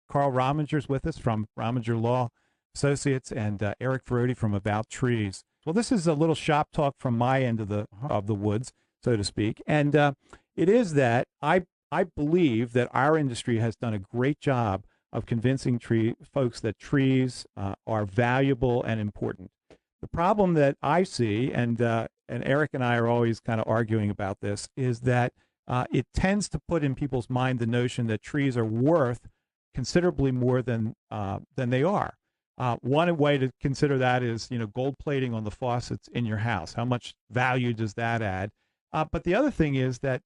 Karl Rominger's with us from Rominger Law Associates, and Eric Ferrodi from About Trees. Well, this is a little shop talk from my end of the woods, so to speak, and it is that I believe that our industry has done a great job of convincing folks that trees are valuable and important. The problem that I see, and Eric and I are always kind of arguing about this, is that it tends to put in people's mind the notion that trees are worth considerably more than they are. One way to consider that is, gold plating on the faucets in your house. How much value does that add? But the other thing is that,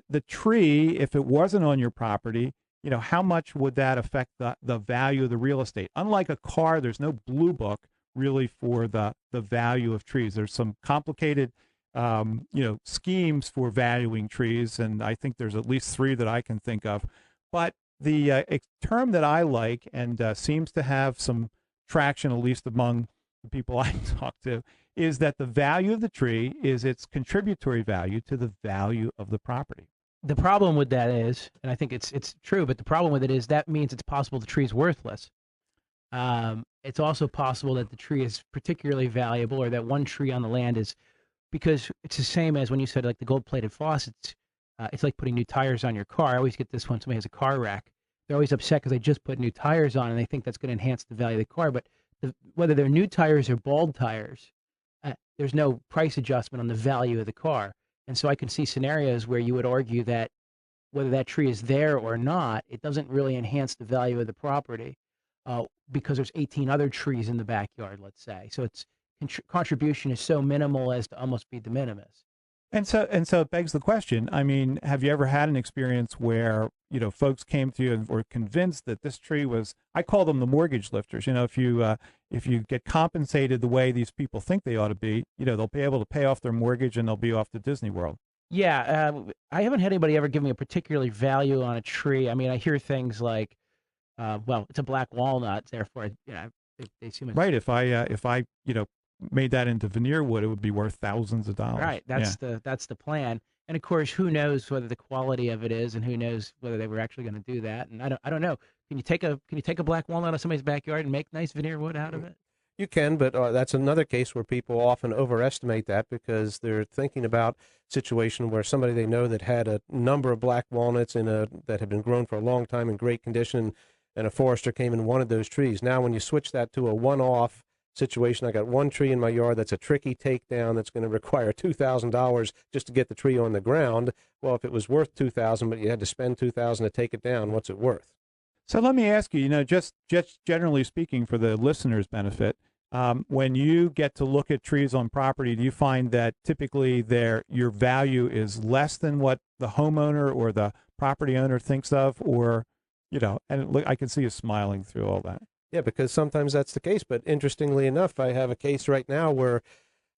the tree, if it wasn't on your property, how much would that affect the value of the real estate? Unlike a car, there's no blue book really for the value of trees. There's some complicated, schemes for valuing trees, and I think there's at least 3 that I can think of. But the term that I like and seems to have some traction, at least among the people I talk to, is that the value of the tree is its contributory value to the value of the property. The problem with that is, and I think it's true, but the problem with it is that means it's possible the tree is worthless. It's also possible that the tree is particularly valuable, or that one tree on the land is, because it's the same as when you said like the gold-plated faucets. It's like putting new tires on your car. I always get this when somebody has a car wreck. They're always upset because they just put new tires on and they think that's going to enhance the value of the car. But whether they're new tires or bald tires, there's no price adjustment on the value of the car. And so I can see scenarios where you would argue that whether that tree is there or not, it doesn't really enhance the value of the property because there's 18 other trees in the backyard, let's say. So its contribution is so minimal as to almost be de minimis. And so it begs the question. I mean, have you ever had an experience where, folks came to you and were convinced that this tree was, I call them the mortgage lifters. If you get compensated the way these people think they ought to be, they'll be able to pay off their mortgage and they'll be off to Disney World. Yeah, I haven't had anybody ever give me a particularly value on a tree. I mean, I hear things like, it's a black walnut, therefore, they seem right. If I made that into veneer wood, it would be worth thousands of dollars. Right. That's the plan. And of course, who knows whether the quality of it is, and who knows whether they were actually going to do that. And I don't know. Can you take a black walnut out of somebody's backyard and make nice veneer wood out of it? You can, but that's another case where people often overestimate that because they're thinking about a situation where somebody they know that had a number of black walnuts that had been grown for a long time in great condition, and a forester came and wanted those trees. Now, when you switch that to a one-off situation, I got one tree in my yard that's a tricky takedown that's going to require $2,000 just to get the tree on the ground. Well, if it was worth $2,000, but you had to spend $2,000 to take it down, what's it worth? So let me ask you, just generally speaking, for the listeners' benefit, when you get to look at trees on property, do you find that typically your value is less than what the homeowner or the property owner thinks of, or, and I can see you smiling through all that. Yeah, because sometimes that's the case. But interestingly enough, I have a case right now where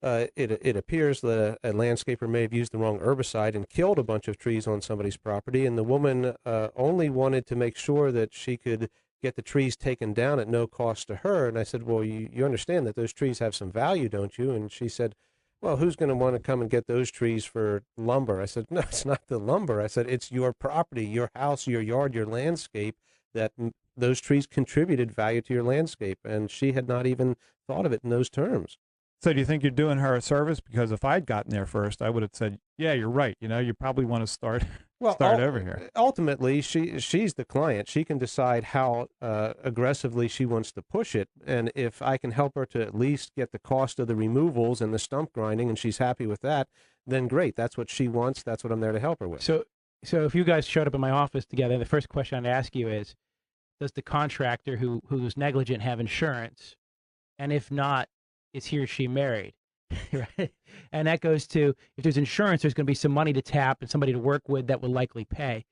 it appears that a landscaper may have used the wrong herbicide and killed a bunch of trees on somebody's property. And the woman only wanted to make sure that she could get the trees taken down at no cost to her. And I said, well, you understand that those trees have some value, don't you? And she said, well, who's going to want to come and get those trees for lumber? I said, no, it's not the lumber. I said, it's your property, your house, your yard, your landscape, that those trees contributed value to your landscape. And she had not even thought of it in those terms. So do you think you're doing her a service? Because if I'd gotten there first, I would have said, yeah, you're right. You probably want to start over here. Ultimately, she's the client. She can decide how aggressively she wants to push it. And if I can help her to at least get the cost of the removals and the stump grinding, and she's happy with that, then great. That's what she wants. That's what I'm there to help her with. So if you guys showed up in my office together, the first question I'd ask you is, does the contractor who's negligent have insurance? And if not, is he or she married? Right? And that goes to, if there's insurance, there's going to be some money to tap and somebody to work with that will likely pay.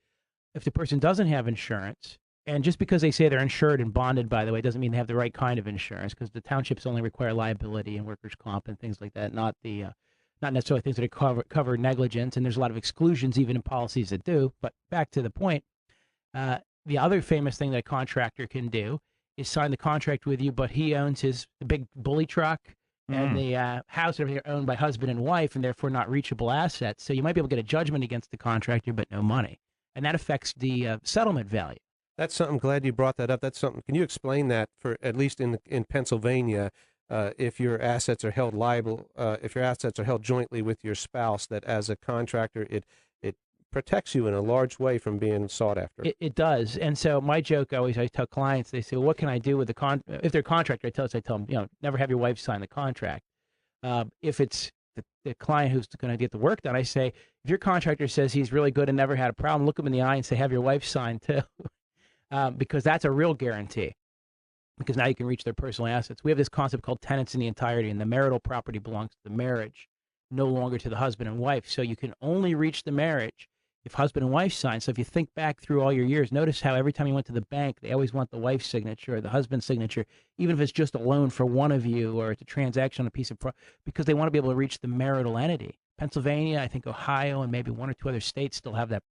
If the person doesn't have insurance, and just because they say they're insured and bonded, by the way, doesn't mean they have the right kind of insurance, because the townships only require liability and workers' comp and things like that, not necessarily things that cover negligence. And there's a lot of exclusions even in policies that do. But back to the point, the other famous thing that a contractor can do is sign the contract with you, but he owns the big bully truck and the house and everything are owned by husband and wife, and therefore not reachable assets. So you might be able to get a judgment against the contractor, but no money. and that affects the settlement value. That's something. Glad you brought that up. That's something. Can you explain that for at least in Pennsylvania, if your assets are held liable, if your assets are held jointly with your spouse, that as a contractor, it protects you in a large way from being sought after. It does. And so my joke I tell clients, they say, well, what can I do with if they're a contractor, I tell them, never have your wife sign the contract. If it's the client who's going to get the work done, I say, if your contractor says he's really good and never had a problem, look him in the eye and say, have your wife sign too. Because that's a real guarantee, because now you can reach their personal assets. We have this concept called tenants in the entirety, and the marital property belongs to the marriage, no longer to the husband and wife. So you can only reach the marriage if husband and wife sign. So if you think back through all your years, notice how every time you went to the bank, they always want the wife's signature or the husband's signature, even if it's just a loan for one of you or it's a transaction on a piece of property, because they want to be able to reach the marital entity. Pennsylvania, I think Ohio, and maybe one or two other states still have that